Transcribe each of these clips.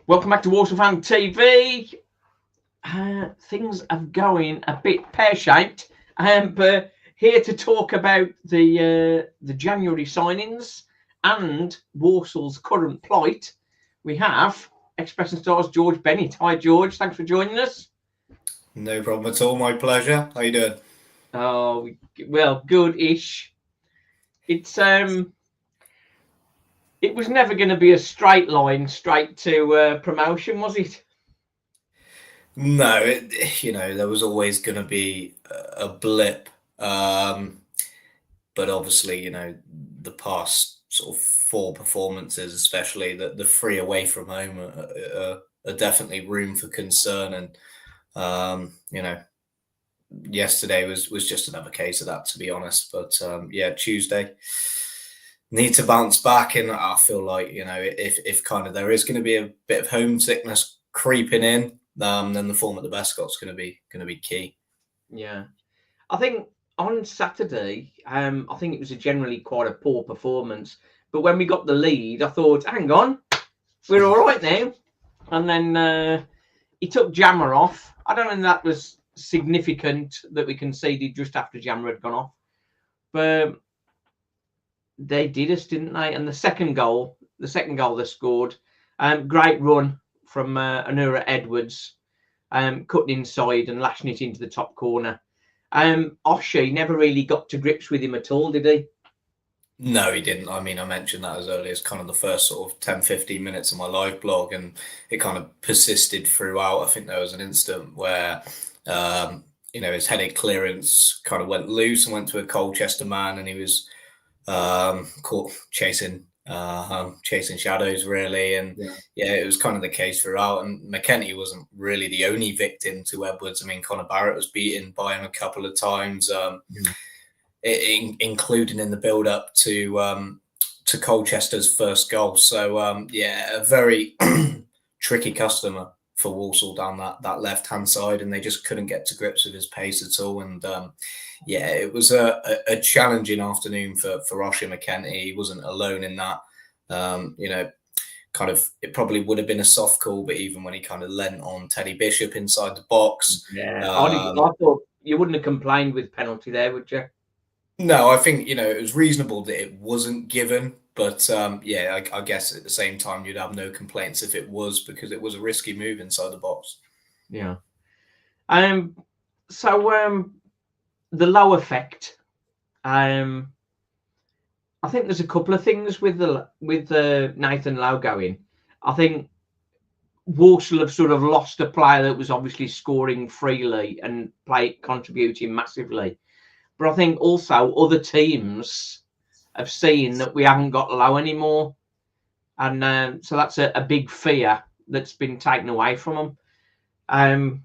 Welcome back to Walsall Fan TV. Things are going a bit pear-shaped, but here to talk about the January signings and Walsall's current plight, we have Express & Star's George Bennett. Hi, George. Thanks for joining us. No problem at all. My pleasure. How you doing? Oh, well, good-ish. It was never going to be a straight line straight to promotion, was it? No, there was always going to be a blip. But obviously, the past sort of 4 performances, especially the 3 away from home, are definitely room for concern. And, yesterday was just another case of that, to be honest. But Tuesday need to bounce back, and I feel like if kind of there is going to be a bit of homesickness creeping in, then the form at the best Scott's going to be key. Yeah, I think on Saturday, I think it was generally quite a poor performance. But when we got the lead, I thought, hang on, we're all right now. And then he took Jammer off. I don't think that was significant that we conceded just after Jammer had gone off, but they did us, didn't they? And the second goal they scored, great run from Anura Edwards, cutting inside and lashing it into the top corner. Oshie never really got to grips with him at all, did he? No, he didn't. I mean, I mentioned that as early as kind of the first sort of 10, 15 minutes of my live blog, and it kind of persisted throughout. I think there was an instant where, his headed clearance kind of went loose and went to a Colchester man, and he was caught chasing shadows, really. And it was kind of the case throughout. And McKenty wasn't really the only victim to Edwards. I mean, Connor Barrett was beaten by him a couple of times. Including in the build-up to Colchester's first goal. So, a very tricky customer for Walsall down that left-hand side, and they just couldn't get to grips with his pace at all. And, it was a challenging afternoon for Oshie McKenty. He wasn't alone in that. Kind of, it probably would have been a soft call, but even when he kind of lent on Teddy Bishop inside the box. Yeah, I thought you wouldn't have complained with penalty there, would you? No, I think, it was reasonable that it wasn't given. But, I guess at the same time, you'd have no complaints if it was, because it was a risky move inside the box. Yeah. So the low effect, I think there's a couple of things with the Nathan Lowe going. I think Walsall have sort of lost a player that was obviously scoring freely and contributing massively. But I think also other teams have seen that we haven't got Lowe anymore. And so that's a big fear that's been taken away from them.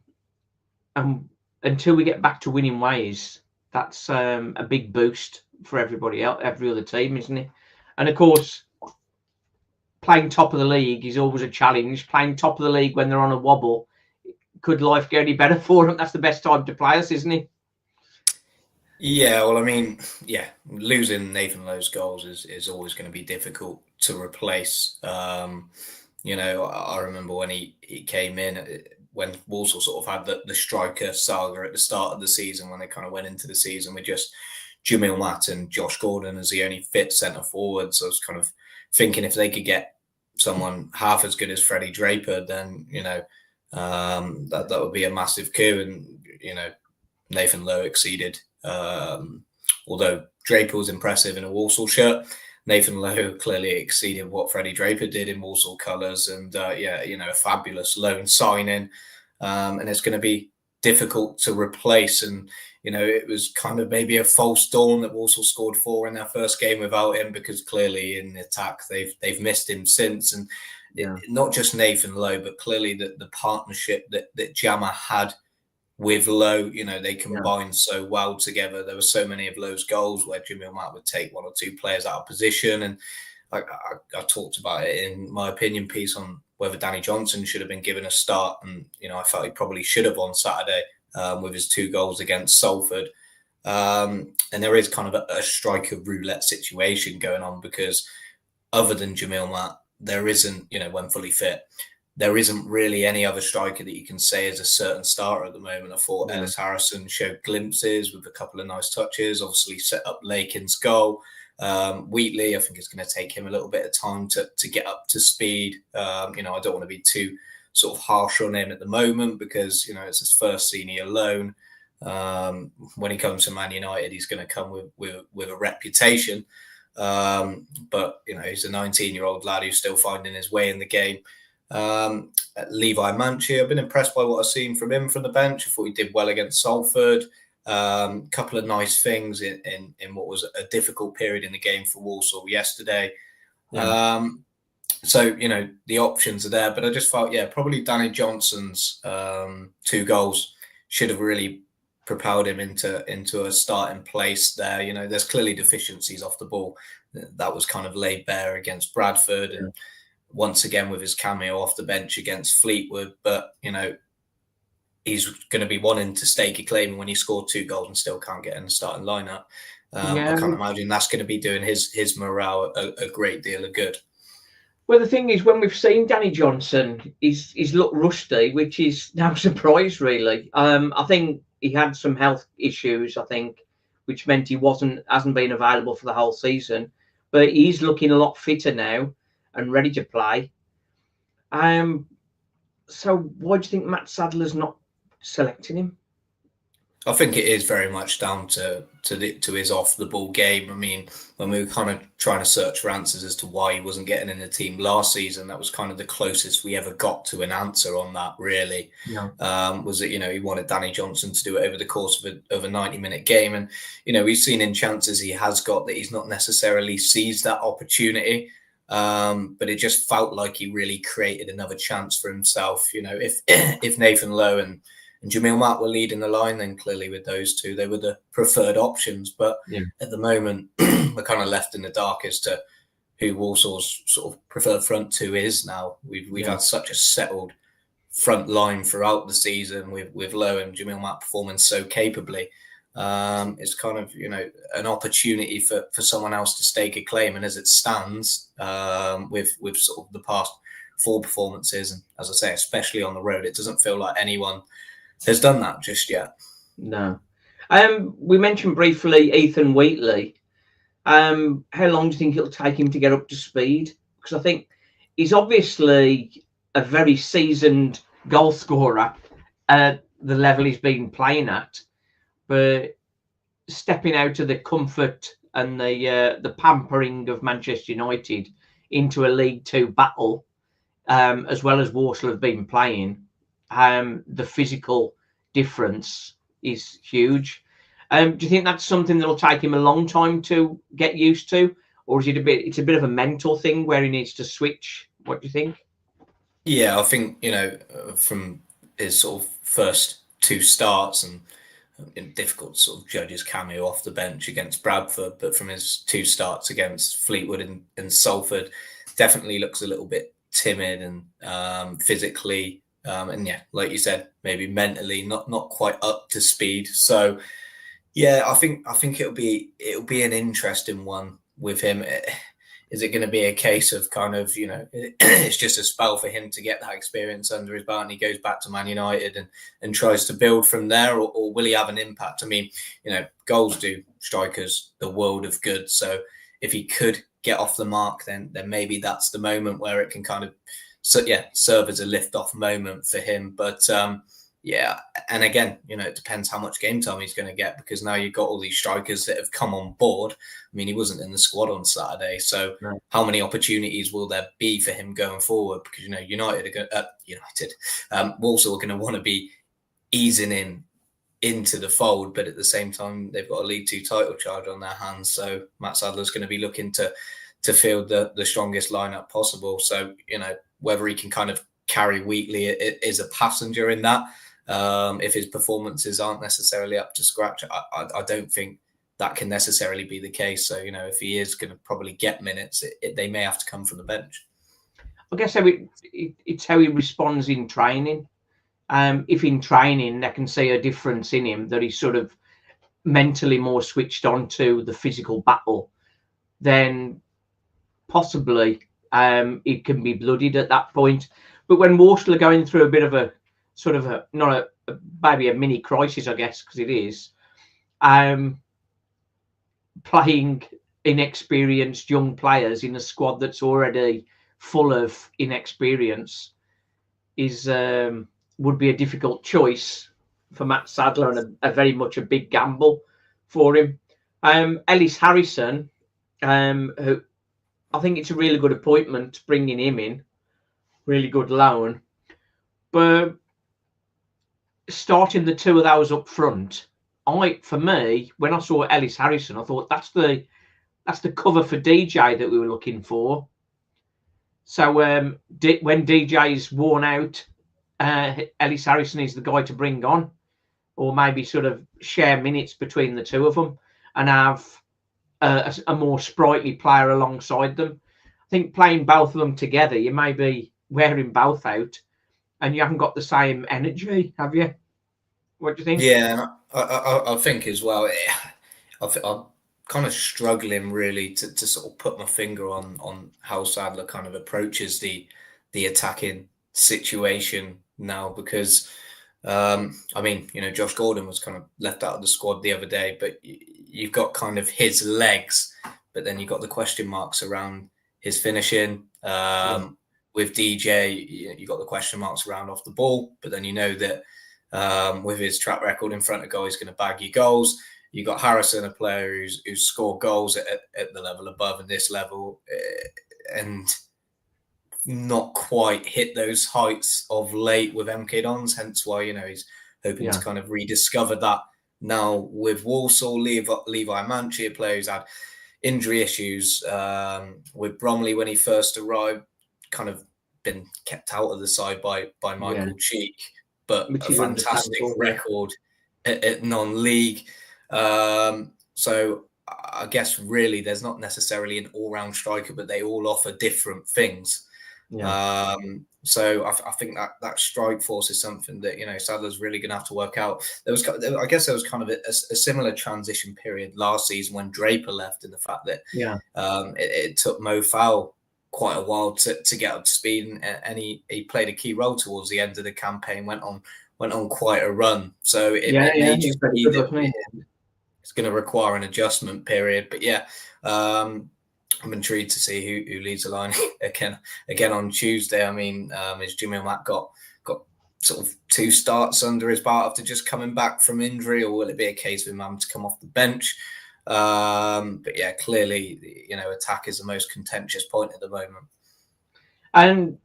Until we get back to winning ways, that's a big boost for everybody else, every other team, isn't it? And of course, playing top of the league is always a challenge. Playing top of the league when they're on a wobble, could life get any better for them? That's the best time to play us, isn't it? Yeah, well, I mean, losing Nathan Lowe's goals is always going to be difficult to replace. I remember when he came in, when Walsall sort of had the striker saga at the start of the season, when they kind of went into the season with just Jamil Matt and Josh Gordon as the only fit centre forward. So I was kind of thinking if they could get someone half as good as Freddie Draper, then, that would be a massive coup. And, Nathan Lowe exceeded. Although Draper was impressive in a Walsall shirt, Nathan Lowe clearly exceeded what Freddie Draper did in Walsall colours, and a fabulous loan signing, and it's going to be difficult to replace. And it was kind of maybe a false dawn that Walsall scored 4 in their first game without him, because clearly in the attack they've missed him since. And not just Nathan Lowe, but clearly the partnership that Jammer had with Lowe, they combined so well together. There were so many of Lowe's goals where Jamil Matt would take 1 or 2 players out of position. And I talked about it in my opinion piece on whether Danny Johnson should have been given a start. And, I felt he probably should have on Saturday with his 2 goals against Salford. And there is kind of a striker roulette situation going on, because other than Jamil Matt, there isn't, when fully fit, there isn't really any other striker that you can say is a certain starter at the moment. I thought Ellis Harrison showed glimpses with a couple of nice touches, obviously set up Lakin's goal. Wheatley, I think it's going to take him a little bit of time to get up to speed. I don't want to be too sort of harsh on him at the moment because, it's his first senior loan. When he comes to Man United, he's going to come with a reputation. But, he's a 19-year-old lad who's still finding his way in the game. Levi Manchi, I've been impressed by what I've seen from him from the bench. I thought he did well against Salford. Couple of nice things in what was a difficult period in the game for Walsall yesterday. Yeah. So, the options are there, but I just felt, probably Danny Johnson's 2 goals should have really propelled him into a starting place there. There's clearly deficiencies off the ball. That was kind of laid bare against Bradford and once again with his cameo off the bench against Fleetwood. But, he's going to be wanting to stake a claim when he scored 2 goals and still can't get in the starting lineup. I can't imagine that's going to be doing his morale a great deal of good. Well, the thing is, when we've seen Danny Johnson, he's looked rusty, which is no surprise, really. I think he had some health issues, which meant he hasn't been available for the whole season. But he's looking a lot fitter now and ready to play. So why do you think Matt Sadler's not selecting him? I think it is very much down to his off the ball game. I mean, when we were kind of trying to search for answers as to why he wasn't getting in the team last season, that was kind of the closest we ever got to an answer on that, really. Yeah. Was that, he wanted Danny Johnson to do it over the course of a 90-minute game. And, we've seen in chances he has got that he's not necessarily seized that opportunity. But it just felt like he really created another chance for himself. If Nathan Lowe and Jamil Matt were leading the line, then clearly with those two, they were the preferred options. But at the moment, we're kind of left in the dark as to who Walsall's sort of preferred front two is now. We've had such a settled front line throughout the season with Lowe and Jamil Matt performing so capably. It's kind of, an opportunity for someone else to stake a claim. And as it stands, with sort of the past 4 performances, and as I say, especially on the road, it doesn't feel like anyone has done that just yet. No. We mentioned briefly Ethan Wheatley. How long do you think it'll take him to get up to speed? Because I think he's obviously a very seasoned goal scorer at the level he's been playing at. But stepping out of the comfort and the pampering of Manchester United into a League Two battle, as well as Walsall have been playing, the physical difference is huge. Do you think that's something that'll take him a long time to get used to, or is it it's a bit of a mental thing where he needs to switch? What do you think? Yeah, I think from his sort of first 2 starts, and difficult to sort of judge his cameo off the bench against Bradford, but from his 2 starts against Fleetwood and Salford, definitely looks a little bit timid and physically, and like you said, maybe mentally not quite up to speed. So I think it'll be an interesting one with him. Is it going to be a case of kind of, it's just a spell for him to get that experience under his belt and he goes back to Man United and tries to build from there, or will he have an impact? I mean, goals do strikers the world of good. So if he could get off the mark, then maybe that's the moment where it can kind of, serve as a lift-off moment for him. But and again, it depends how much game time he's going to get, because now you've got all these strikers that have come on board. I mean, he wasn't in the squad on Saturday, so how many opportunities will there be for him going forward? Because Walsall are going to want to be easing him into the fold, but at the same time, they've got a League Two title charge on their hands. So Matt Sadler's going to be looking to field the strongest lineup possible. So whether he can kind of carry Wheatley is a passenger in that. If his performances aren't necessarily up to scratch, I don't think that can necessarily be the case. So, if he is going to probably get minutes, they may have to come from the bench. I guess it's how he responds in training. If in training they can see a difference in him, that he's sort of mentally more switched on to the physical battle, then possibly it can be bloodied at that point. But when Walsall are going through a bit of a sort of a not a maybe a mini crisis, I guess, because it is, playing inexperienced young players in a squad that's already full of inexperience is would be a difficult choice for Matt Sadler, and a very much a big gamble for him. Ellis Harrison, who I think it's a really good appointment, bringing him in, really good loan. But starting the two of those up front, for me, when I saw Ellis Harrison, I thought that's the cover for DJ that we were looking for. So when DJ's worn out, Ellis Harrison is the guy to bring on, or maybe sort of share minutes between the two of them and have a more sprightly player alongside them. I think playing both of them together, you may be wearing both out and you haven't got the same energy, have you? What do you think? Yeah, I think as well. I'm kind of struggling really to sort of put my finger on how Sadler kind of approaches the attacking situation now, because I mean, you know, Josh Gordon was kind of left out of the squad the other day, but you've got kind of his legs, but then you've got the question marks around his finishing. With DJ, you've got the question marks around off the ball, but then you know that with his track record in front of goal, he's going to bag you goals. You've got Harrison, a player who's scored goals at the level above and this level, and not quite hit those heights of late with MK Dons, hence why, you know, he's hoping to kind of rediscover that now with Walsall. Levi Manchi, a player who's had injury issues with Bromley when he first arrived, kind of been kept out of the side by Michael Cheek, but a fantastic record at non-league. So I guess really there's not necessarily an all-round striker, but they all offer different things. So I think that strike force is something that, you know, Sadler's really going to have to work out. I guess there was kind of a similar transition period last season when Draper left, in the fact that it took Mo Fowl quite a while to get up to speed, and he played a key role towards the end of the campaign, went on quite a run. So it may just be that it's going to require an adjustment period. But I'm intrigued to see who leads the line again on Tuesday. I mean, is Jimmy Mack got sort of 2 starts under his belt after just coming back from injury, or will it be a case of him having to come off the bench? But yeah, clearly, you know, attack is the most contentious point at the moment. And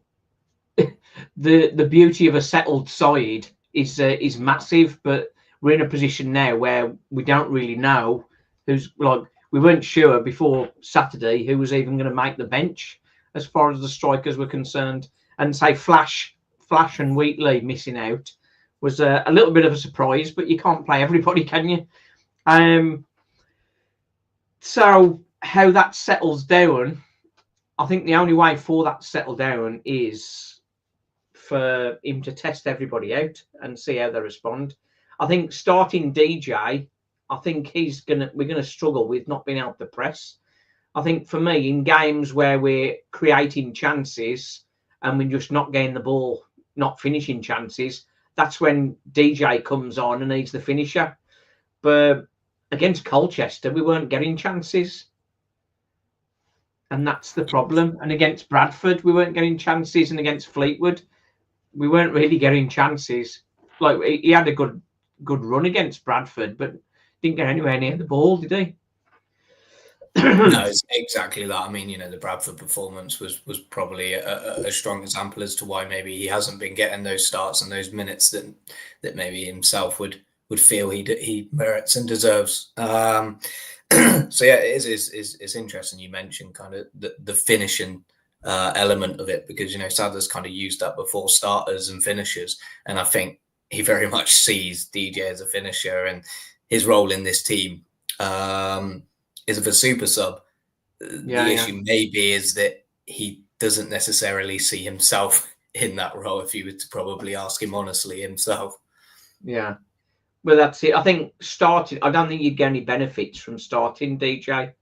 the beauty of a settled side is massive, but we're in a position now where we don't really know who's, like, we weren't sure before Saturday who was even going to make the bench as far as the strikers were concerned. And say Flash and Wheatley missing out was a little bit of a surprise, but you can't play everybody, can you? So how that settles down, I think the only way for that to settle down is for him to test everybody out and see how they respond. I think starting DJ, I think we're gonna struggle with not being able to press. I think for me, in games where we're creating chances and we're just not getting the ball, not finishing chances, that's when DJ comes on and he's the finisher. But against Colchester, we weren't getting chances, and that's the problem. And against Bradford, we weren't getting chances, and against Fleetwood, we weren't really getting chances. Like, he had a good run against Bradford, but didn't get anywhere near the ball, did he? No, it's exactly that. I mean, you know, the Bradford performance was probably a strong example as to why maybe he hasn't been getting those starts and those minutes that maybe himself would feel he merits and deserves. So yeah, it's interesting you mentioned kind of the finishing element of it, because, you know, Sadler's kind of used that before, starters and finishers, and I think he very much sees DJ as a finisher, and his role in this team is of a super sub. The issue maybe is that he doesn't necessarily see himself in that role, if you were to probably ask him honestly himself. Yeah. Well, that's it. I think I don't think you'd get any benefits from starting DJ.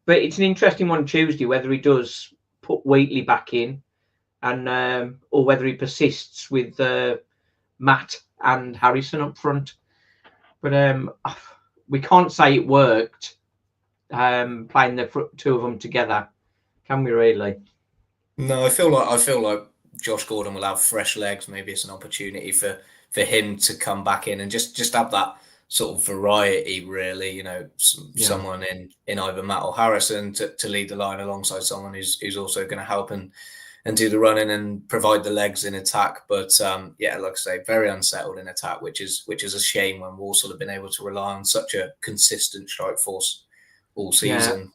But it's an interesting one Tuesday, whether he does put Wheatley back in and or whether he persists with Matt and Harrison up front. But we can't say it worked playing the two of them together, can we really? No, I feel like Josh Gordon will have fresh legs. Maybe it's an opportunity for him to come back in and just have that sort of variety, really. You know, someone in either Matt or Harrison to lead the line alongside someone who's also going to help and do the running and provide the legs in attack. But yeah, like I say, very unsettled in attack, which is a shame when Walsall have been able to rely on such a consistent strike force all season.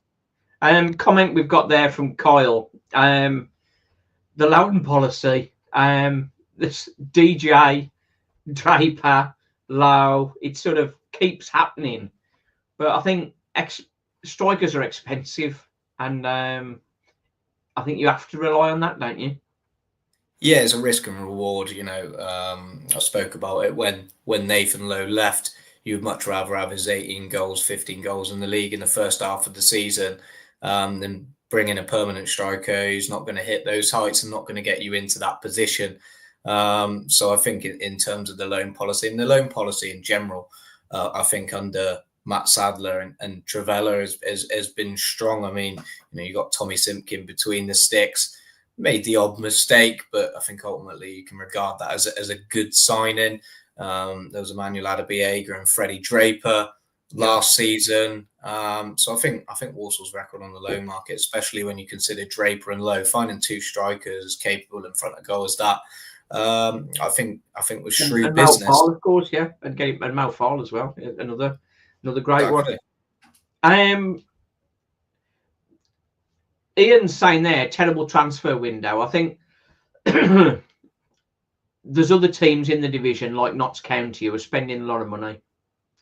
Comment we've got there from Kyle. The loan policy. This DJ, Draper, Lowe, it sort of keeps happening. But I think strikers are expensive, and I think you have to rely on that, don't you? Yeah, it's a risk and reward. You know, I spoke about it when Nathan Lowe left. You would much rather have his 18 goals, 15 goals in the league in the first half of the season than bring in a permanent striker who's not going to hit those heights and not going to get you into that position. So I think in terms of the loan policy and the loan policy in general, I think under Matt Sadler and Travella has been strong. I mean, you know, you got Tommy Simpkin between the sticks, made the odd mistake, but I think ultimately you can regard that as a good signing. There was Emmanuel Adebiega and Freddie Draper last season. So I think Walsall's record on the loan market, especially when you consider Draper and Lowe, finding two strikers as capable in front of goal as that, I think was shrewd and business. Mal, of course, yeah, and Mal Fall as well, another great one. Ian's saying there, terrible transfer window. I think there's other teams in the division like Notts County who are spending a lot of money,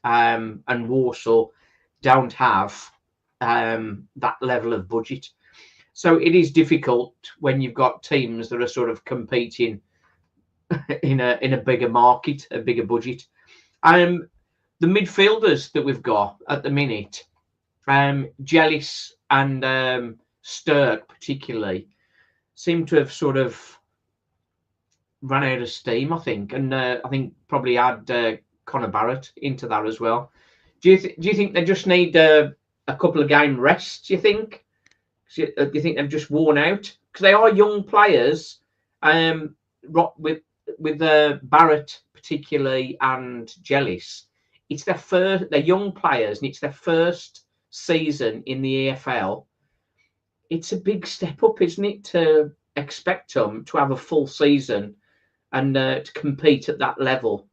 and Walsall don't have that level of budget. So it is difficult when you've got teams that are sort of competing in a bigger market, a bigger budget. The midfielders that we've got at the minute, Jellis and Stirk particularly, seem to have sort of run out of steam, I think, and I think probably add Connor Barrett into that as well. Do you think they just need a couple of game rests? Do you think? Do you think they've just worn out? Because they are young players, with Barrett particularly and Jellis. It's they're young players, and it's their first season in the EFL. It's a big step up, isn't it, to expect them to have a full season and to compete at that level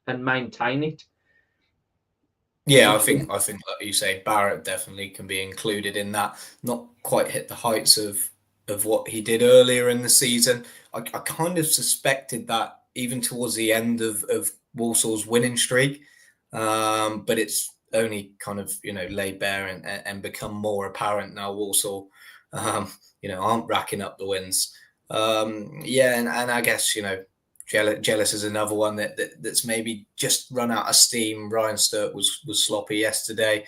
and maintain it. Yeah, I think like you say, Barrett definitely can be included in that. Not quite hit the heights of what he did earlier in the season. I kind of suspected that even towards the end of Walsall's winning streak, but it's only kind of, you know, laid bare and become more apparent now. Walsall, you know, aren't racking up the wins. Yeah, and I guess, you know, Jellis is another one that's maybe just run out of steam. Ryan Stirk was sloppy yesterday.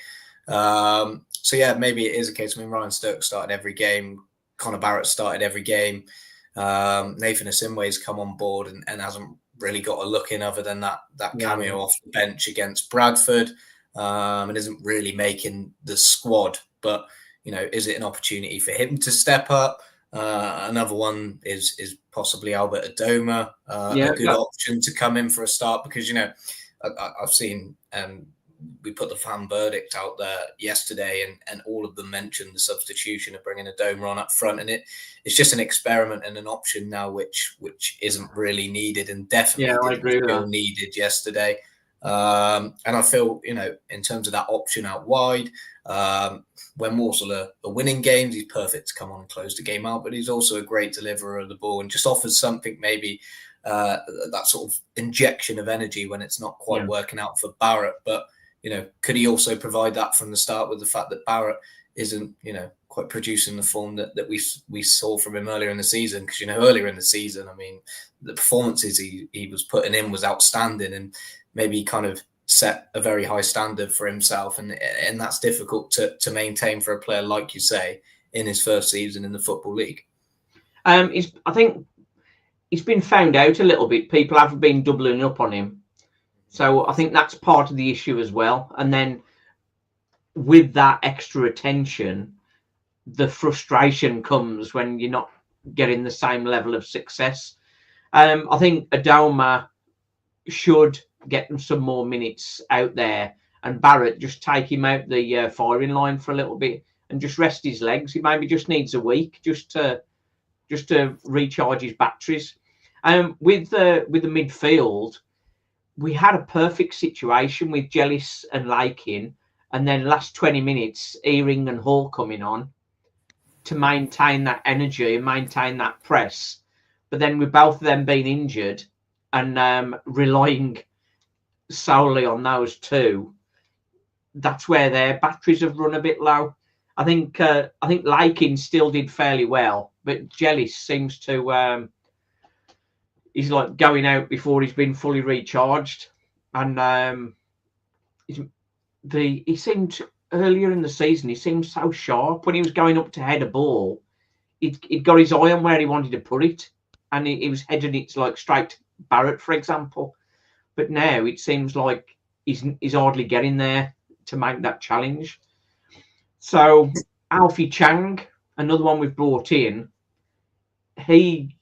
So yeah, maybe it is a case. I mean, Ryan Stirk started every game. Connor Barrett started every game. Nathan Asimwe's come on board and hasn't really got a look in other than that cameo off the bench against Bradford, and isn't really making the squad. But, you know, is it an opportunity for him to step up? Another one is possibly Albert Adoma, a good option to come in for a start, because, you know, I've seen we put the fan verdict out there yesterday, and all of them mentioned the substitution of bringing Adoma on up front, and it's just an experiment and an option now which isn't really needed, and definitely didn't feel needed yesterday. And I feel, you know, in terms of that option out wide, when Walsall are winning games, he's perfect to come on and close the game out, but he's also a great deliverer of the ball and just offers something, maybe that sort of injection of energy when it's not quite working out for Barrett. But, you know, could he also provide that from the start, with the fact that Barrett isn't, you know, quite producing the form that we saw from him earlier in the season? Because, you know, earlier in the season, I mean, the performances he was putting in was outstanding, and maybe he kind of set a very high standard for himself, and that's difficult to maintain for a player, like you say, in his first season in the Football League. I think he's been found out a little bit. People have been doubling up on him. So I think that's part of the issue as well. And then with that extra attention, the frustration comes when you're not getting the same level of success. I think Adoma should get them some more minutes out there, and Barrett just take him out the firing line for a little bit and just rest his legs. He maybe just needs a week just to recharge his batteries. With the midfield, we had a perfect situation with Jellis and Lakin, and then last 20 minutes, Earing and Hall coming on to maintain that energy and maintain that press. But then with both of them being injured and relying solely on those two, that's where their batteries have run a bit low. I think Lakin still did fairly well, but Jellis seems to he's like going out before he's been fully recharged. And he seemed earlier in the season, he seemed so sharp when he was going up to head a ball. He'd got his eye on where he wanted to put it, and he was heading it like straight to Barrett, for example. But now it seems like he's hardly getting there to make that challenge. So Alfie Chang, another one we've brought in, he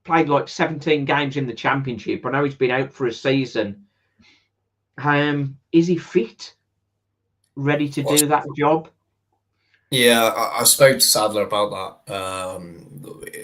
played like 17 games in the Championship. I know he's been out for a season. Is he fit? Ready to do that job? Yeah, I spoke to Sadler about that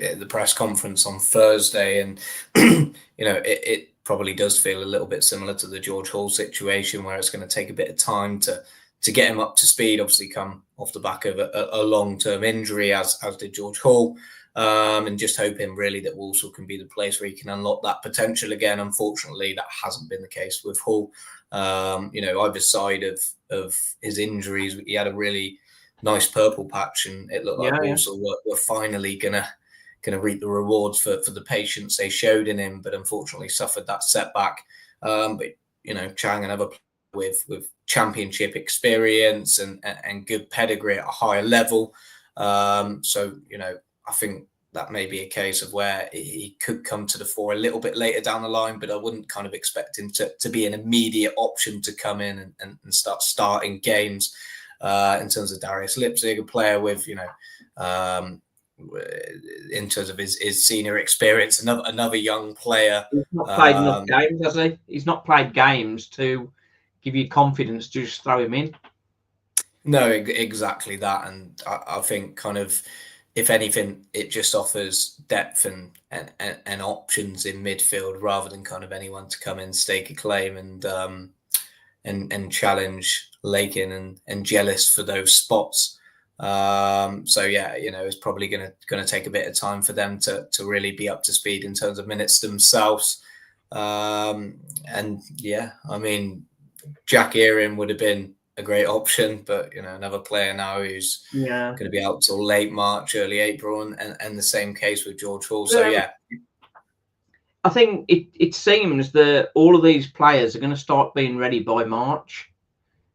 at the press conference on Thursday, and it probably does feel a little bit similar to the George Hall situation, where it's going to take a bit of time to get him up to speed. Obviously, come off the back of a long-term injury, as did George Hall, and just hoping really that Walsall can be the place where he can unlock that potential again. Unfortunately, that hasn't been the case with Hall. Either side of his injuries, he had a really nice purple patch, and it looked like Walsall were finally gonna reap the rewards for the patience they showed in him, but unfortunately suffered that setback. But Chang, another player with Championship experience and good pedigree at a higher level. So I think that may be a case of where he could come to the fore a little bit later down the line, but I wouldn't kind of expect him to be an immediate option to come in and start starting games. In terms of Darius Lipzig, a player with, in terms of his senior experience, another young player. He's not played enough games, has he? He's not played games to give you confidence to just throw him in. No, exactly that. And I think kind of, if anything, it just offers depth and options in midfield rather than kind of anyone to come in, stake a claim and challenge Lakin and Jellis for those spots. So yeah, it's probably going to take a bit of time for them to really be up to speed in terms of minutes themselves. And yeah, I mean, Jack Earing would have been a great option, but another player now who's going to be out till late March, early April, and the same case with George Hall. So yeah. I think it seems that all of these players are going to start being ready by March,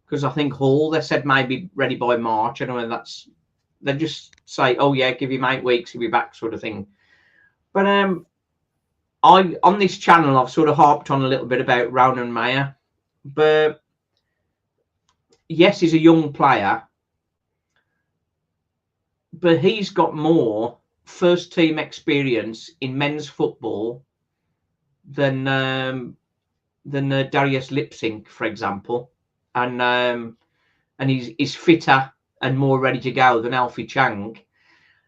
because I think Hall, they said maybe ready by March. I don't know, they just say, oh yeah, give him 8 weeks, he'll be back, sort of thing. But on this channel, I've sort of harped on a little bit about Ronan Mayer, but yes, he's a young player, but he's got more first team experience in men's football than Darius Lipzig, for example, and he's fitter and more ready to go than Alfie Chang.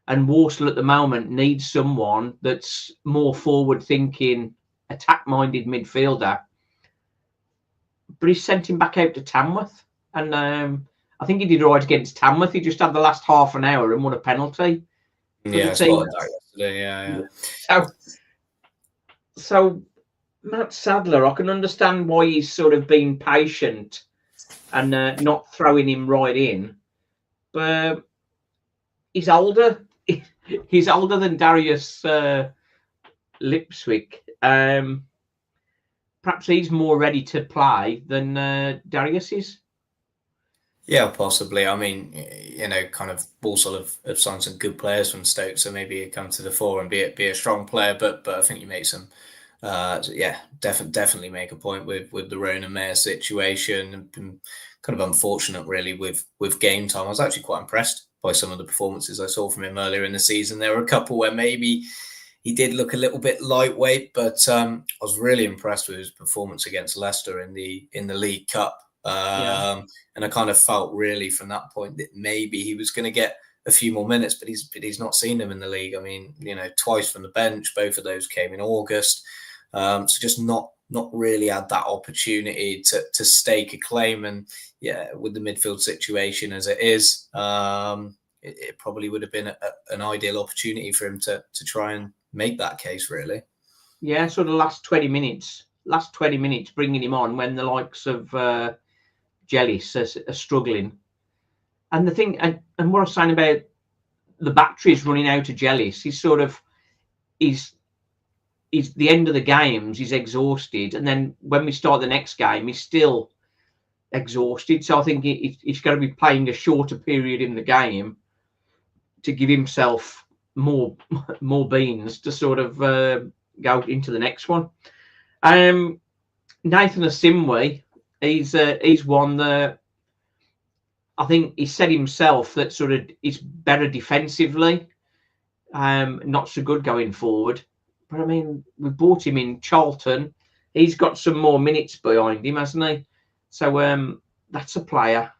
And Walsall at the moment needs someone that's more forward-thinking, attack-minded midfielder. But he sent him back out to Tamworth, and I think he did right against Tamworth. He just had the last half an hour and won a penalty. Yeah, I spotted that yesterday. Yeah. So Matt Sadler, I can understand why he's sort of been patient and not throwing him right in, but he's older. He's older than Darius Lipzig. Perhaps he's more ready to play than Darius is. Yeah, possibly. I mean, kind of Walsall have signed some good players from Stoke, so maybe it come to the fore and be a strong player. But I think you make some, definitely make a point with the Ronan Mayer situation. And kind of unfortunate, really, with game time. I was actually quite impressed by some of the performances I saw from him earlier in the season. There were a couple where maybe he did look a little bit lightweight, but I was really impressed with his performance against Leicester in the League Cup. And I kind of felt really from that point that maybe he was going to get a few more minutes, but he's not seen them in the league. I mean, twice from the bench, both of those came in August. So just not really had that opportunity to stake a claim. And yeah, with the midfield situation as it is, it probably would have been an ideal opportunity for him to try and make that case, really. Yeah, sort of last 20 minutes bringing him on when the likes of Jellis are struggling. And the thing, and what I was saying about the batteries running out of Jellis, he's the end of the games, he's exhausted. And then when we start the next game, he's still exhausted. So I think he's going to be playing a shorter period in the game to give himself more beans to sort of go into the next one. Nathan Asimwe, he's one that I think he said himself that sort of is better defensively, not so good going forward. But I mean, we bought him in Charlton. He's got some more minutes behind him, hasn't he? So that's a player.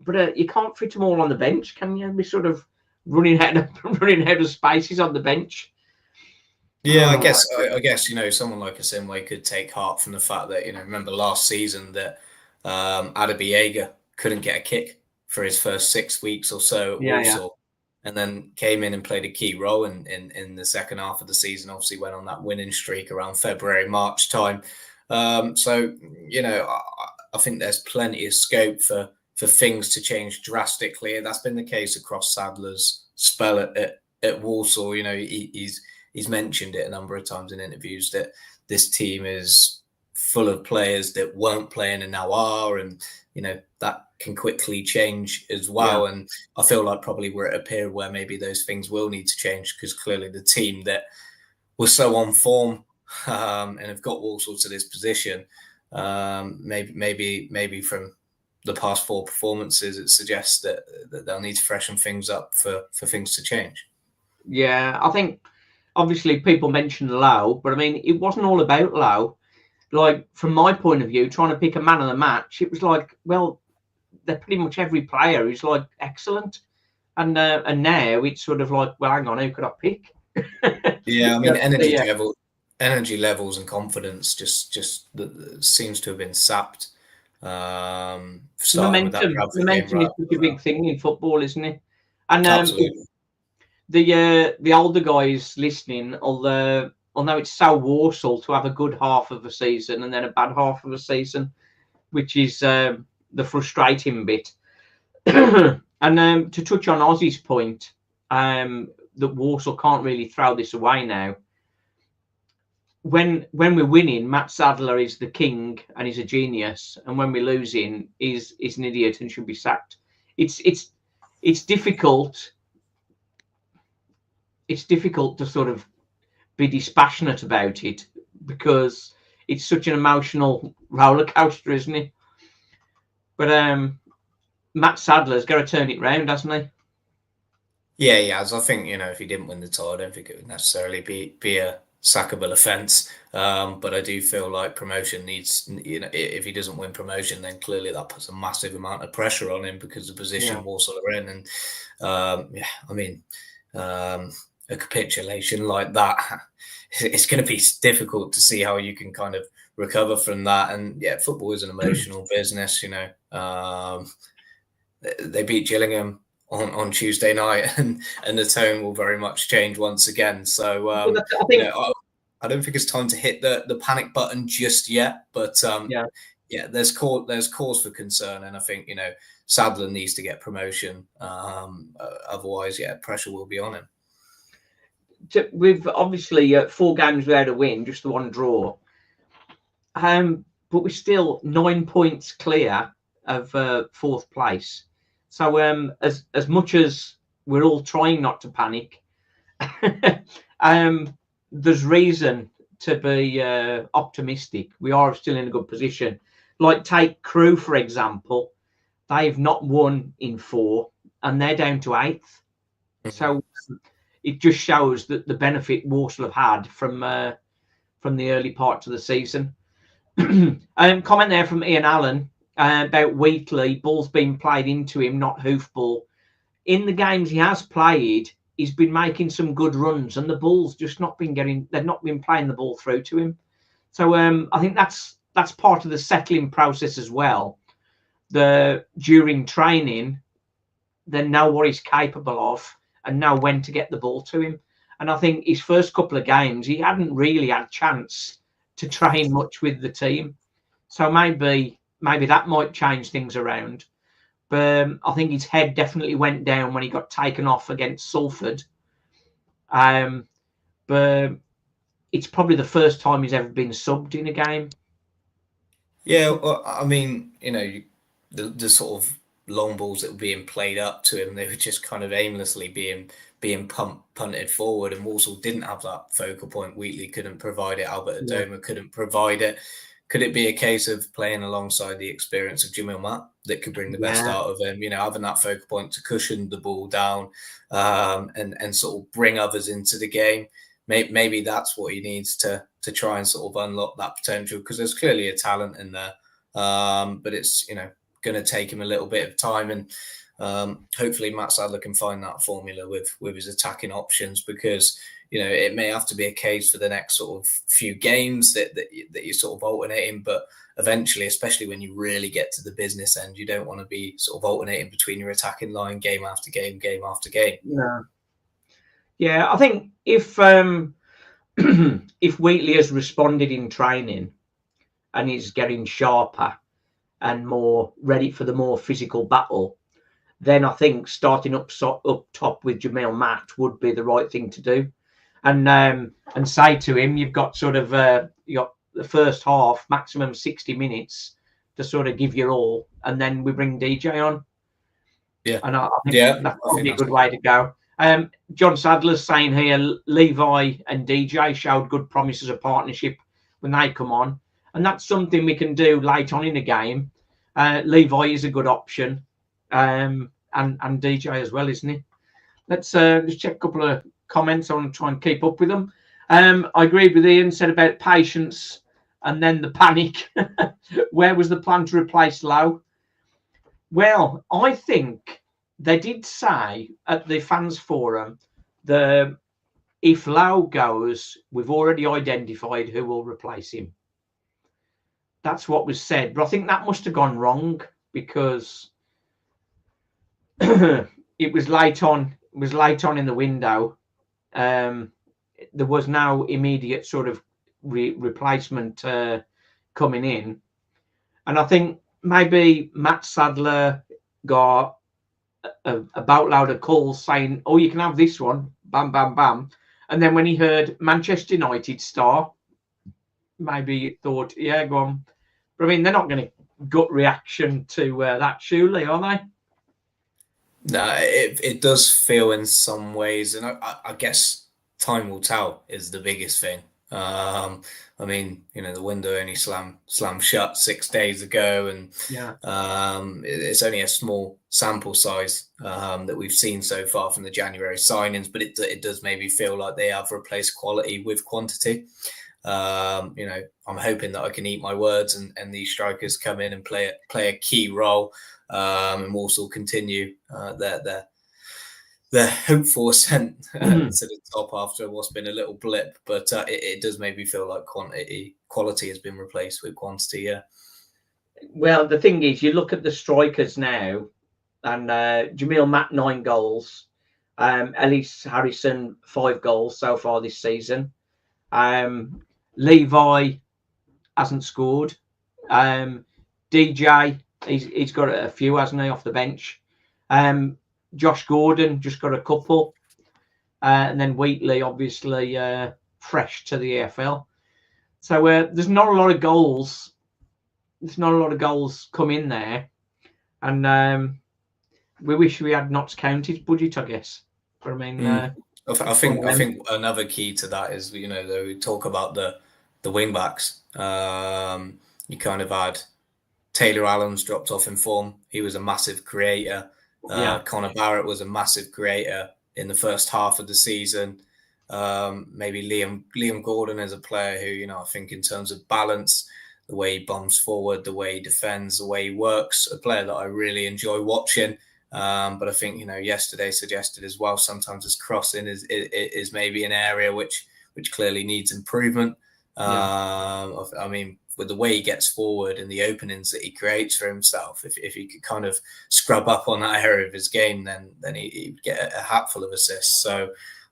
But you can't fit them all on the bench, can you? We're sort of running out of spaces on the bench. Yeah, I guess someone like Asimwe could take heart from the fact that remember last season that Adabiega couldn't get a kick for his first 6 weeks or so at Walsall, and then came in and played a key role in the second half of the season. Obviously, went on that winning streak around February, March time. So I think there's plenty of scope for things to change drastically. That's been the case across Sadler's spell at Walsall. He's mentioned it a number of times in interviews that this team is full of players that weren't playing and now are, and that can quickly change as well. And I feel like probably we're at a period where maybe those things will need to change, because clearly the team that was so on form and have got Walsall to this position, maybe from the past 4 performances, it suggests that they'll need to freshen things up for things to change. Yeah, I think obviously people mentioned Lau, but I mean, it wasn't all about Lau. Like, from my point of view, trying to pick a man of the match, it was like, well, they're pretty much every player who's like excellent. And now it's sort of like, well, hang on, who could I pick? Yeah, I mean, energy levels and confidence just seems to have been sapped. Momentum is such a big thing in football, isn't it? And the older guys listening, although it's so Walsall to have a good half of a season and then a bad half of a season, which is the frustrating bit. And to touch on Ozzy's point, that Walsall can't really throw this away now. When we're winning, Matt Sadler is the king and he's a genius, and when we're losing, he's an idiot and should be sacked. It's difficult. It's difficult to sort of be dispassionate about it, because it's such an emotional roller coaster, isn't it? But Matt Sadler's got to turn it round, hasn't he? Yeah. As I think, if he didn't win the title, I don't think it would necessarily be a sackable offence. But I do feel like promotion needs, if he doesn't win promotion, then clearly that puts a massive amount of pressure on him, because the position Walsall are in. And a capitulation like that, it's going to be difficult to see how you can kind of recover from that. And football is an emotional business. They beat Gillingham on Tuesday night, and the tone will very much change once again. So I don't think it's time to hit the panic button just yet, but there's cause for concern, and I think Sadler needs to get promotion. Otherwise, pressure will be on him. We've obviously 4 games without a win, just the 1 draw. But we're still 9 points clear of fourth place. So as much as we're all trying not to panic, there's reason to be optimistic. We are still in a good position. Like take Crewe, for example. They've not won in 4 and they're down to 8th. So it just shows that the benefit Walsall have had from the early parts of the season. Comment there from Ian Allen about Wheatley. Ball's been played into him, not hoofball. In the games he has played, he's been making some good runs, and the ball's just not been getting. They've not been playing the ball through to him. So I think that's part of the settling process as well. During training, they know what he's capable of and know when to get the ball to him. And I think his first couple of games, he hadn't really had a chance to train much with the team. So maybe that might change things around. But I think his head definitely went down when he got taken off against Salford. But it's probably the first time he's ever been subbed in a game. Yeah, well, I mean, the sort of long balls that were being played up to him, they were just kind of aimlessly being punted forward, and Walsall didn't have that focal point. Wheatley couldn't provide it. Albert Adoma couldn't provide it. Could it be a case of playing alongside the experience of Jamil Matt that could bring the best out of him? Having that focal point to cushion the ball down and sort of bring others into the game. Maybe that's what he needs to try and sort of unlock that potential, because there's clearly a talent in there, but it's going to take him a little bit of time, and hopefully Matt Sadler can find that formula with his attacking options, because it may have to be a case for the next sort of few games that you're sort of alternating, but eventually, especially when you really get to the business end, you don't want to be sort of alternating between your attacking line game after game after game. Yeah, I think if if Wheatley has responded in training and is getting sharper and more ready for the more physical battle, then I think starting up top with Jamil Matt would be the right thing to do, and say to him, you've got sort of you got the first half, maximum 60 minutes to sort of give your all, and then we bring DJ on. Yeah, and I think that's probably a good way to go. John Sadler's saying here, Levi and DJ showed good promise as a partnership when they come on, and that's something we can do late on in the game. Levi is a good option, and DJ as well, isn't he? Let's just check a couple of comments. I want to try and keep up with them. I agreed with Ian, said about patience and then the panic. Where was the plan to replace Lowe? Well, I think they did say at the fans forum that if Lowe goes, we've already identified who will replace him. That's what was said, but I think that must have gone wrong, because it was late on. It was late on in the window. There was no immediate sort of replacement coming in, and I think maybe Matt Sadler got a boatload of calls saying, "Oh, you can have this one," bam, bam, bam, and then when he heard Manchester United star, maybe he thought, "Yeah, go on." But I mean, they're not going to gut reaction to that, surely, are they? No, it does feel in some ways, and I guess time will tell is the biggest thing. I mean, the window only slammed shut 6 days ago, and it's only a small sample size that we've seen so far from the January signings, but it does maybe feel like they have replaced quality with quantity. I'm hoping that I can eat my words and these strikers come in and play a key role, and Walsall continue their hopeful ascent to the top after what's been a little blip. But it does maybe feel like quality has been replaced with quantity. Yeah. Well, the thing is, you look at the strikers now, and Jamil Matt 9 goals, Ellis Harrison 5 goals so far this season. Levi hasn't scored. DJ, he's got a few, hasn't he, off the bench. Josh Gordon just got a couple, and then Wheatley obviously fresh to the AFL. So there's not a lot of goals. There's not a lot of goals come in there. and we wish we had Notts County's budget, I guess. But I mean, I think another key to that is, you know, we talk about the wing backs. You kind of had Taylor Allen's dropped off in form. He was a massive creator. Connor Barrett was a massive creator in the first half of the season. Maybe Liam Gordon is a player who, you know, I think in terms of balance, the way he bombs forward, the way he defends, the way he works, a player that I really enjoy watching. But I think, you know, yesterday suggested as well, sometimes his crossing is maybe an area which clearly needs improvement. I mean, with the way he gets forward and the openings that he creates for himself, if he could kind of scrub up on that area of his game, then he'd get a hatful of assists. So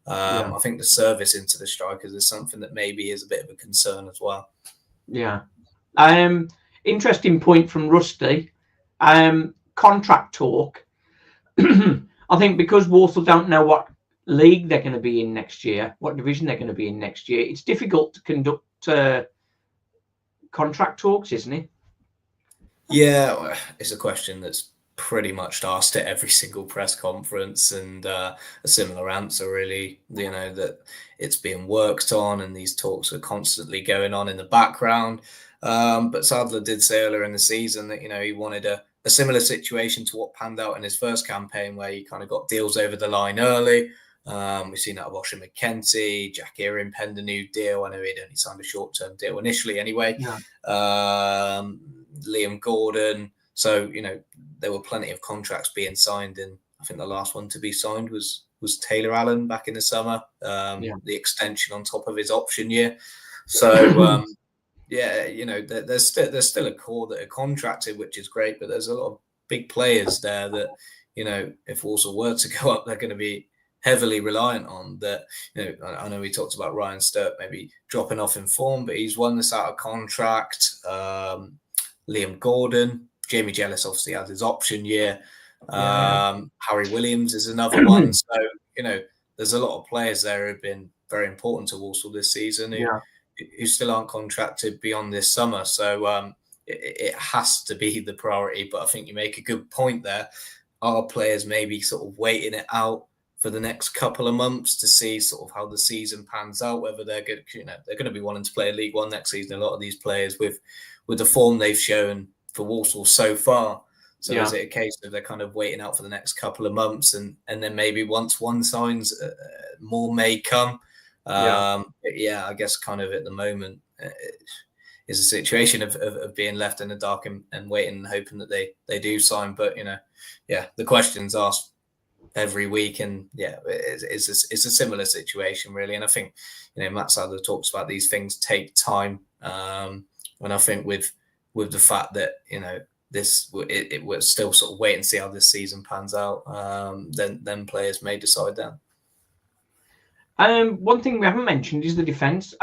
I think the service into the strikers is something that maybe is a bit of a concern as well. Yeah. Interesting point from Rusty. Contract talk. I think because Walsall don't know what league they're going to be in next year, what division they're going to be in next year, it's difficult to conduct contract talks, isn't it? Yeah, it's a question that's pretty much asked at every single press conference, and a similar answer, really. You know, that it's being worked on and these talks are constantly going on in the background. But Sadler did say earlier in the season that, you know, he wanted a similar situation to what panned out in his first campaign, where he kind of got deals over the line early. We've seen that of Osher McKenzie, Jack Erin penned a new deal. I know he'd only signed a short-term deal initially anyway. Liam Gordon. So, you know, there were plenty of contracts being signed, and I think the last one to be signed was Taylor Allen back in the summer. The extension on top of his option year. So, yeah, you know, there's still a core that are contracted, which is great, but there's a lot of big players there that, you know, if Walsall were to go up, they're going to be heavily reliant on that. You know, I know we talked about Ryan Sturt maybe dropping off in form, but he's won this out of contract. Liam Gordon, Jamie Jellis obviously had his option year. Harry Williams is another one. So, you know, there's a lot of players there who've been very important to Walsall this season who still aren't contracted beyond this summer. So it has to be the priority. But I think you make a good point there. Are players maybe sort of waiting it out for the next couple of months to see sort of how the season pans out, whether they're good, you know, they're going to be wanting to play League One next season. A lot of these players with the form they've shown for Walsall so far. So is it a case of they're kind of waiting out for the next couple of months, and then maybe once one signs, more may come. But yeah, I guess kind of at the moment is a situation of being left in the dark and waiting and hoping that they do sign. But, you know, yeah, the question's asked every week, and yeah, it's a similar situation really. And I think, you know, Matt Sadler talks about these things take time, and I think with the fact that, you know, it was still sort of wait and see how this season pans out, then players may decide then. One thing we haven't mentioned is the defence.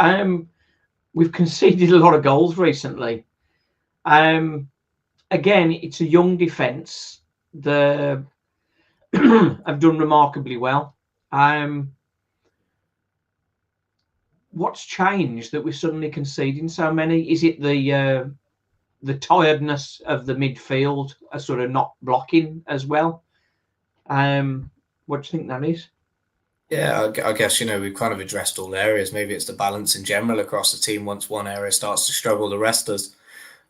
We've conceded a lot of goals recently. Again, it's a young defence. Have done remarkably well. What's changed that we're suddenly conceding so many? Is it the tiredness of the midfield are sort of not blocking as well? What do you think that is? Yeah, I guess, you know, we've kind of addressed all areas. Maybe it's the balance in general across the team. Once one area starts to struggle, the rest does.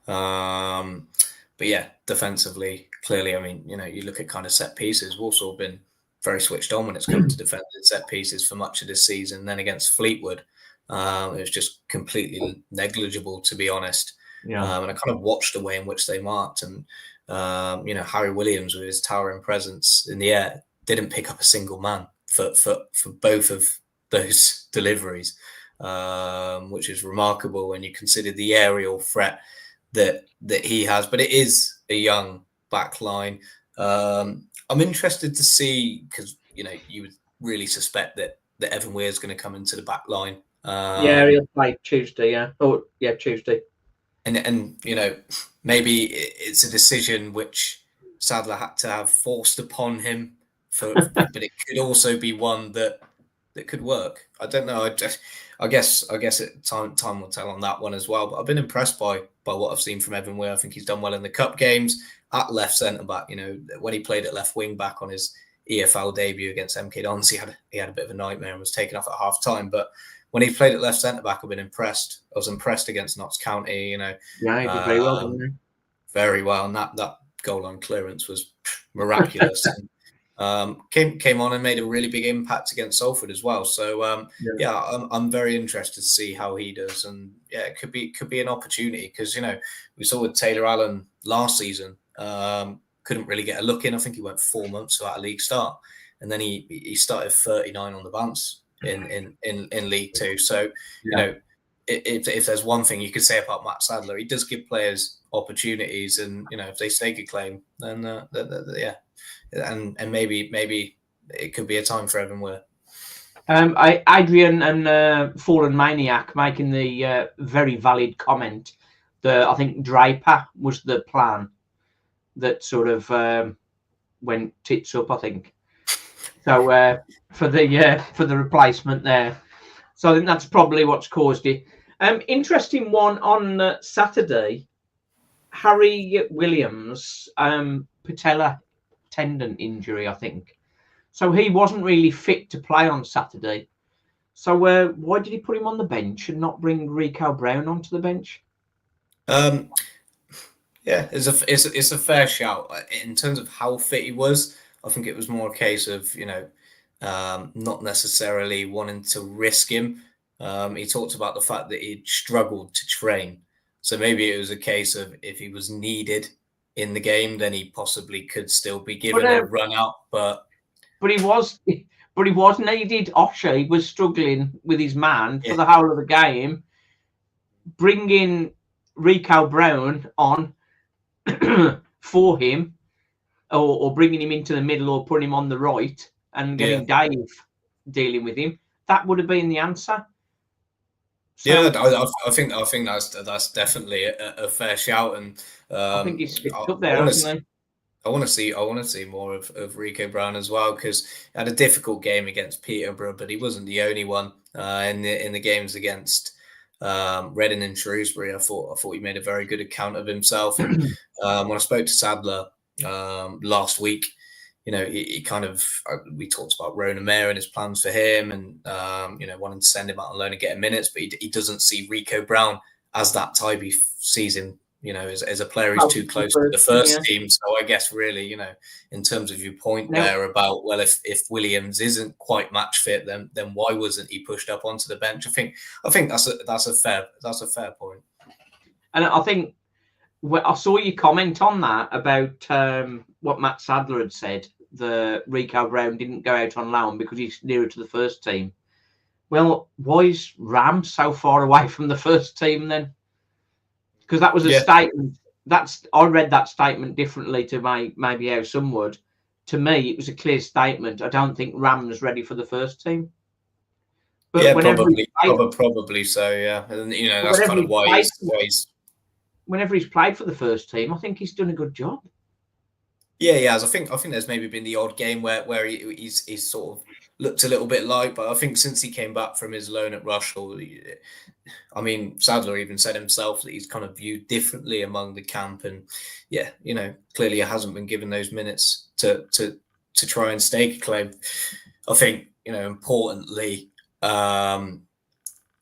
But yeah, defensively, clearly, I mean, you know, you look at kind of set pieces. Walsall have been very switched on when it's come to defending set pieces for much of this season. Then against Fleetwood, it was just completely negligible, to be honest. And I kind of watched the way in which they marked, and you know, Harry Williams with his towering presence in the air didn't pick up a single man for both of those deliveries, which is remarkable when you consider the aerial threat that he has. But it is a young back line. I'm interested to see, because, you know, you would really suspect that Evan Weir is going to come into the back line. He'll play Tuesday. Tuesday. And you know, maybe it's a decision which Sadler had to have forced upon him, but it could also be one that that could work. I don't know. I guess time will tell on that one as well. But I've been impressed by what I've seen from Evan Weir. I think he's done well in the cup games at left centre back. You know, when he played at left wing back on his EFL debut against MK Dons, he had a bit of a nightmare and was taken off at half time. But when he played at left centre back, I've been impressed. I was impressed against Notts County. You know, yeah, he did very well, didn't he? Very well, and that goal on clearance was miraculous. Came on and made a really big impact against Salford as well. So I'm very interested to see how he does, and yeah, it could be an opportunity because you know we saw with Taylor Allen last season, couldn't really get a look in. I think he went 4 months without a league start, and then he started 39 on the bounce in League Two. So you know, if there's one thing you could say about Matt Sadler, he does give players opportunities, and you know if they stake a claim, then yeah. And maybe it could be a time for Evan Weir. Adrian and Fallen Maniac making the very valid comment that I think Draper was the plan that sort of went tits up, I think. So for the replacement there. So I think that's probably what's caused it. Interesting one on Saturday. Harry Williams, patella tendon injury, I think. So he wasn't really fit to play on Saturday. So why did he put him on the bench and not bring Rico Brown onto the bench? Yeah, it's a fair shout. In terms of how fit he was, I think it was more a case of, you know, not necessarily wanting to risk him. He talked about the fact that he'd struggled to train. So maybe it was a case of if he was needed in the game, then he possibly could still be given a run out. But he was needed. Osher was struggling with his man for the whole of the game. Bringing Rico Brown on for him, or bringing him into the middle, or putting him on the right and getting Dave dealing with him, that would have been the answer. So, yeah, I think that's definitely a fair shout, and I think he's slipped up there, hasn't he? I want to see more of Rico Brown as well, because he had a difficult game against Peterborough, but he wasn't the only one in the games against Reading and Shrewsbury. I thought he made a very good account of himself. And when I spoke to Sadler last week, you know, he kind of, we talked about Rona Mayer and his plans for him, and you know, wanting to send him out on loan and get him minutes, but he doesn't see Rico Brown as that type. He sees him, you know, as a player who's too close to the first team. So I guess really, you know, in terms of your point there about, well, if Williams isn't quite match fit, then why wasn't he pushed up onto the bench? I think that's a fair point. And I think I saw you comment on that about what Matt Sadler had said. The Rico Brown didn't go out on loan because he's nearer to the first team. Well, why is Ram so far away from the first team then? Because that was a statement. I read that statement differently to maybe how some would. To me, it was a clear statement. I don't think Ram's ready for the first team. But yeah, probably so. Yeah, and you know that's kind of why he's. Whenever he's played for the first team, I think he's done a good job. Yeah, he has. I think there's maybe been the odd game where he's sort of looked a little bit light, but I think since he came back from his loan at Rushall, I mean, Sadler even said himself that he's kind of viewed differently among the camp, and yeah, you know, clearly he hasn't been given those minutes to try and stake a claim. I think, you know, importantly,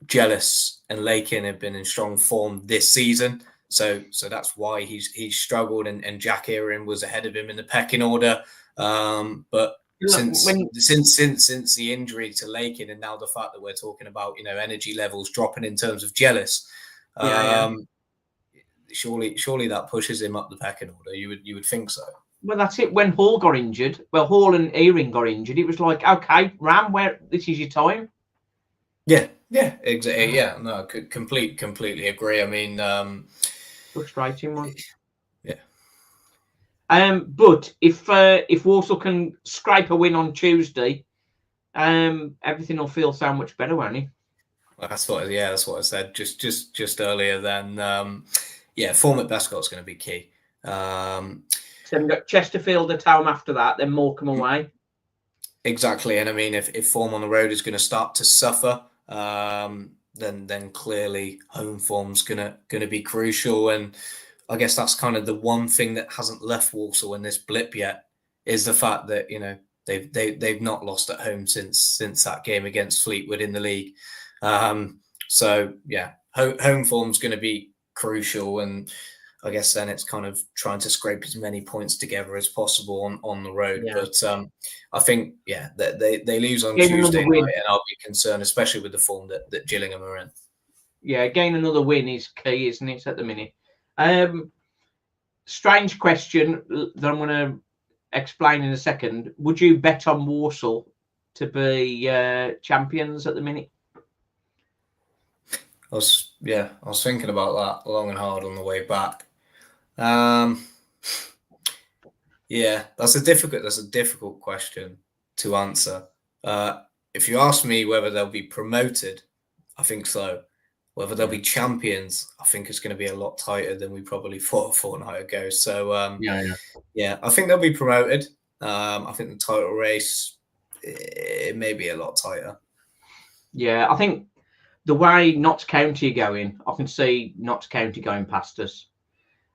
Jealous and Lakin have been in strong form this season. So that's why he's struggled, and Jack Erin was ahead of him in the pecking order. But since the injury to Lakin, and now the fact that we're talking about, you know, energy levels dropping in terms of Jealous, surely that pushes him up the pecking order. You would think so. Well, that's it. When Hall got injured, Hall and Erin got injured, it was like, okay, Ram, this is your time. Yeah, exactly. Yeah, no, completely agree. I mean, frustrating one. Yeah. But if Walsall can scrape a win on Tuesday, everything will feel so much better, won't it? Well, that's what I said just earlier. Then, form at Bescott's going to be key. So we've got Chesterfield at home after that, then Morecambe away. Exactly, and I mean, if form on the road is going to start to suffer, then clearly home form's gonna be crucial. And I guess that's kind of the one thing that hasn't left Walsall in this blip yet, is the fact that, you know, they've not lost at home since that game against Fleetwood in the league. So yeah, home form's going to be crucial, and I guess then it's kind of trying to scrape as many points together as possible on the road. Yeah. But I think, yeah, they lose on Gain Tuesday another win. night, and I'll be concerned, especially with the form that Gillingham are in. Yeah, gain another win is key, isn't it, at the minute? Strange question that I'm going to explain in a second. Would you bet on Walsall to be champions at the minute? I was thinking about that long and hard on the way back. Yeah, that's a difficult question to answer. If you ask me whether they'll be promoted, I think so. Whether they'll be champions, I think it's going to be a lot tighter than we probably thought a fortnight ago. So yeah, I think they'll be promoted. I think the title race, it may be a lot tighter. Yeah, I think the way Notts County are going, I can see Notts County going past us.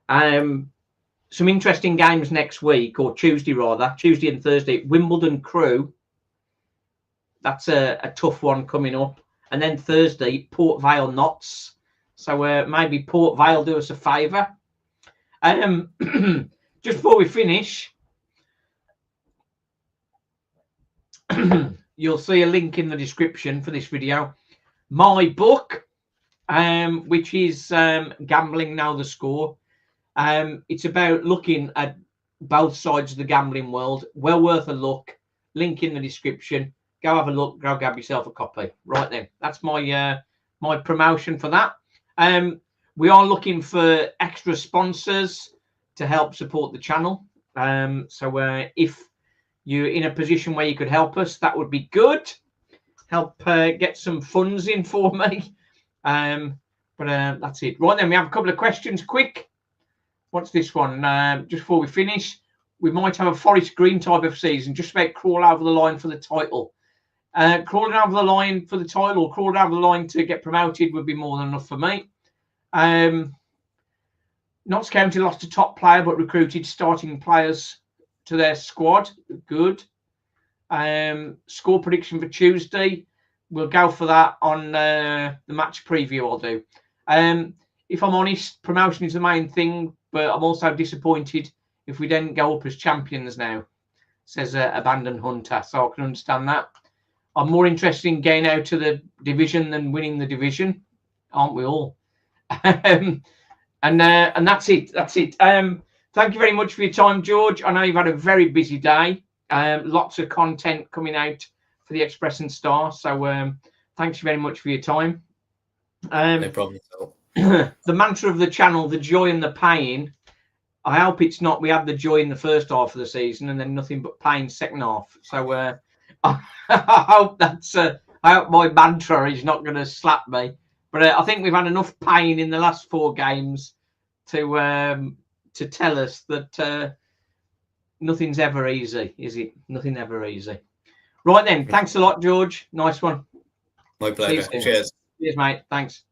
Some interesting games next week, or Tuesday and Thursday. Wimbledon Crew. That's a tough one coming up. And then Thursday, Port Vale Notts. So maybe Port Vale do us a favour. Just before we finish, you'll see a link in the description for this video. My book, which is Gambling Now the Score. It's about looking at both sides of the gambling world. Well worth a look. Link in the description. Go have a look. Go grab yourself a copy. Right then, that's my my promotion for that. We are looking for extra sponsors to help support the channel. So if you're in a position where you could help us, that would be good. Help get some funds in for me. But that's it. Right then, we have a couple of questions. Quick. What's this one? Just before we finish, we might have a Forest Green type of season. Just about crawl over the line for the title. Crawling over the line for the title, or crawling over the line to get promoted would be more than enough for me. Notts County lost a top player but recruited starting players to their squad. Good. Score prediction for Tuesday. We'll go for that on the match preview. I'll do. If I'm honest, promotion is the main thing, but I'm also disappointed if we didn't go up as champions now, says Abandoned Hunter. So I can understand that. I'm more interested in getting out of the division than winning the division, aren't we all? And that's it. That's it. Thank you very much for your time, George. I know you've had a very busy day. Lots of content coming out for the Express and Star. So thanks very much for your time. No problem at all. The mantra of the channel, the joy and the pain. I hope it's not. We had the joy in the first half of the season and then nothing but pain second half. So I hope that's. I hope my mantra is not going to slap me. But I think we've had enough pain in the last 4 games to tell us that nothing's ever easy, is it? Nothing ever easy. Right then. Thanks a lot, George. Nice one. My pleasure. Cheers. Cheers, mate. Thanks.